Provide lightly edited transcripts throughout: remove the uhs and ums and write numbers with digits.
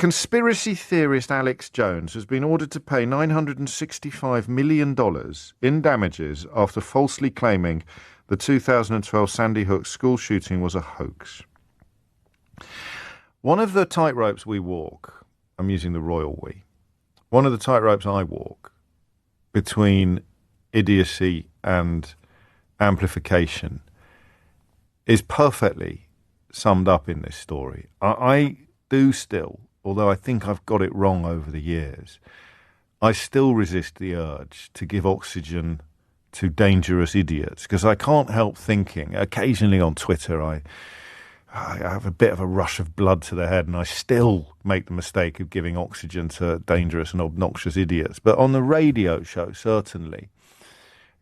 Conspiracy theorist Alex Jones has been ordered to pay $965 million in damages after falsely claiming the 2012 Sandy Hook school shooting was a hoax. One of the tightropes we walk, I'm using the royal we, one of the tightropes I walk between idiocy and amplification is perfectly summed up in this story. I do still, although I think I've got it wrong over the years, I still resist the urge to give oxygen to dangerous idiots, because I can't help thinking, occasionally on Twitter I have a bit of a rush of blood to the head and I still make the mistake of giving oxygen to dangerous and obnoxious idiots. But on the radio show, certainly,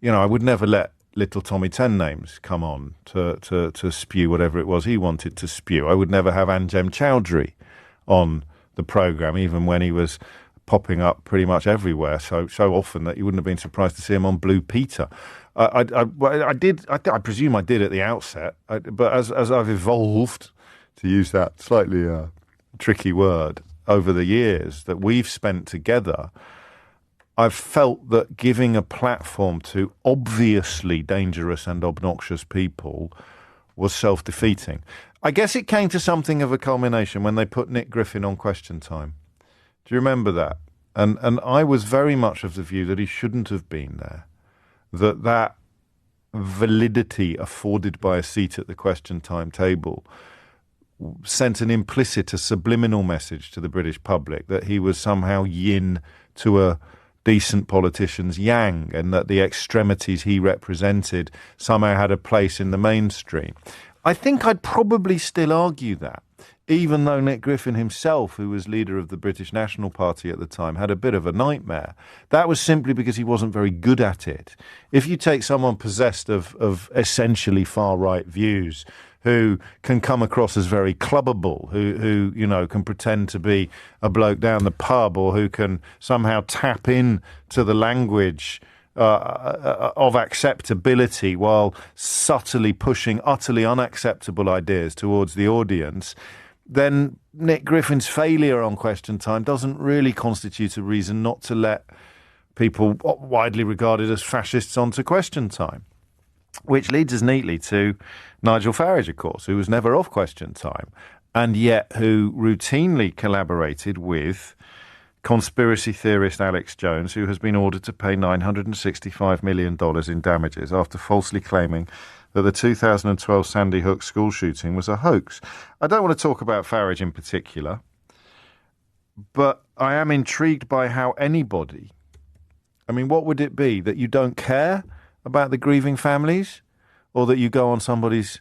I would never let little Tommy Ten Names come on to spew whatever it was he wanted to spew. I would never have Anjem Chowdhury on the programme, even when he was popping up pretty much everywhere, so often that you wouldn't have been surprised to see him on Blue Peter. I presume I did at the outset, but as I've evolved, to use that slightly tricky word, over the years that we've spent together, I've felt that giving a platform to obviously dangerous and obnoxious people was self-defeating. I guess it came to something of a culmination when they put Nick Griffin on Question Time. Do you remember that? And I was very much of the view that he shouldn't have been there, that validity afforded by a seat at the Question Time table sent an implicit, a subliminal message to the British public that he was somehow yin to a decent politician's yang, and that the extremities he represented somehow had a place in the mainstream. I think I'd probably still argue that, even though Nick Griffin himself, who was leader of the British National Party at the time, had a bit of a nightmare. That was simply because he wasn't very good at it. If you take someone possessed of essentially far-right views, who can come across as very clubbable, who can pretend to be a bloke down the pub, or who can somehow tap in to the language of acceptability while subtly pushing utterly unacceptable ideas towards the audience, then Nick Griffin's failure on Question Time doesn't really constitute a reason not to let people widely regarded as fascists onto Question Time. Which leads us neatly to Nigel Farage, of course, who was never off Question Time, and yet who routinely collaborated with conspiracy theorist Alex Jones, who has been ordered to pay $965 million in damages after falsely claiming that the 2012 Sandy Hook school shooting was a hoax. I don't want to talk about Farage in particular, but I am intrigued by how anybody... what would it be? That you don't care about the grieving families, or that you go on somebody's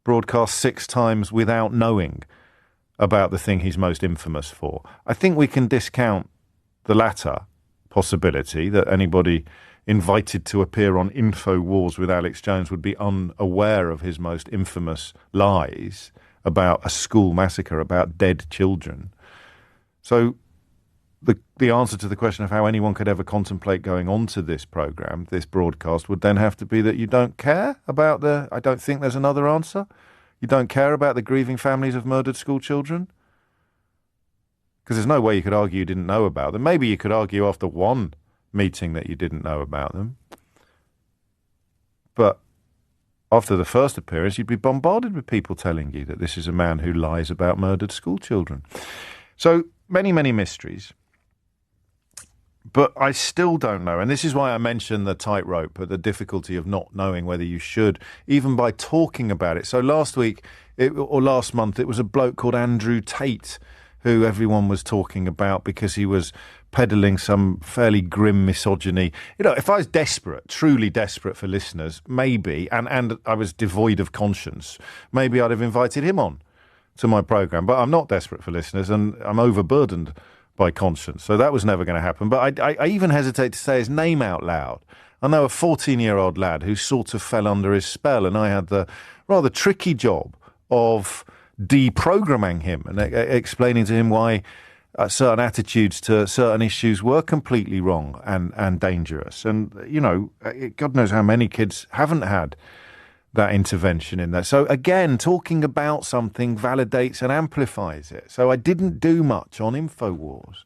broadcast 6 times without knowing about the thing he's most infamous for? I think we can discount the latter possibility, that anybody invited to appear on InfoWars with Alex Jones would be unaware of his most infamous lies about a school massacre, about dead children. So the answer to the question of how anyone could ever contemplate going onto this programme, this broadcast, would then have to be that you don't care about I don't think there's another answer. You don't care about the grieving families of murdered school children? Because there's no way you could argue you didn't know about them. Maybe you could argue after one meeting that you didn't know about them. But after the first appearance, you'd be bombarded with people telling you that this is a man who lies about murdered school children. So many, many mysteries. But I still don't know, and this is why I mentioned the tightrope, the difficulty of not knowing whether you should, even by talking about it. So last month, it was a bloke called Andrew Tate, who everyone was talking about because he was peddling some fairly grim misogyny. If I was desperate, truly desperate for listeners, maybe, and I was devoid of conscience, maybe I'd have invited him on to my programme. But I'm not desperate for listeners, and I'm overburdened by conscience. So that was never going to happen. But I even hesitate to say his name out loud. I know a 14-year-old lad who sort of fell under his spell, and I had the rather tricky job of deprogramming him and explaining to him why certain attitudes to certain issues were completely wrong and dangerous. And, God knows how many kids haven't had that intervention in there. So again, talking about something validates and amplifies it. So I didn't do much on InfoWars.